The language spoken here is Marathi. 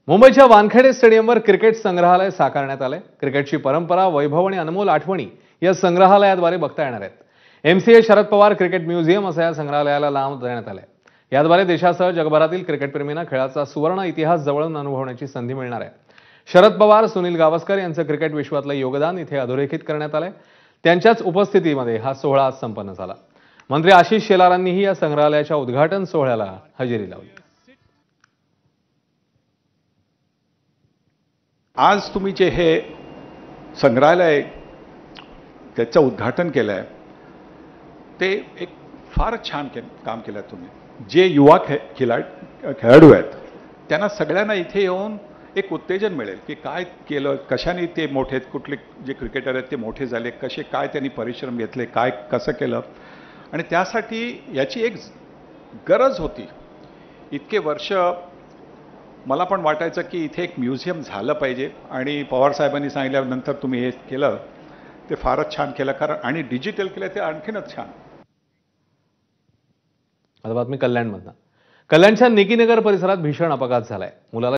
मुंबईच्या वानखेडे स्टेडियमवर क्रिकेट संग्रहालय साकारण्यात आले। क्रिकेटची परंपरा, वैभव आणि अनमोल आठवणी या संग्रहालयाद्वारे बघता येणार आहेत। MCA Sharad Pawar cricket museum असं या संग्रहालयाला नाव देण्यात आले। याद्वारे देशासह जगभरातील क्रिकेटप्रेमींना खेळाचा सुवर्ण इतिहास जवळून अनुभवण्याची संधी मिळणार आहे। शरद पवार, सुनील गावस्कर यांचं क्रिकेट विश्वातलं योगदान इथे अधोरेखित करण्यात आलंय। त्यांच्याच उपस्थितीमध्ये हा सोहळा संपन्न झाला। मंत्री आशिष शेलारांनीही या संग्रहालयाच्या उद्घाटन सोहळ्याला हजेरी लावली। आज तुम्ही जे हे संग्रहालय त्याचं उद्घाटन केलंय ते एक फार छान काम केलं तुम्ही। जे युवा खेळाडू आहेत त्यांना सगळ्यांना इथे येऊन एक उत्तेजन मिळेल की काय केलं, कशाने ते मोठे, कुठले जे क्रिकेटर आहेत ते मोठे झाले, कसे काय त्यांनी परिश्रम घेतले, काय कसं केलं, आणि त्यासाठी याची एक गरज होती। इतके वर्ष मला पण वाटायचं की इथे एक म्युझियम झालं पाहिजे, आणि पवार साहेबांनी सांगितल्यानंतर तुम्ही हे केलं ते फारच छान केलं, कारण आणि डिजिटल केलं ते आणखीनच छान। आता बातमी कल्याणमधून। कल्याणच्या निकीनगर परिसरात भीषण अपघात झालाय। मुलाला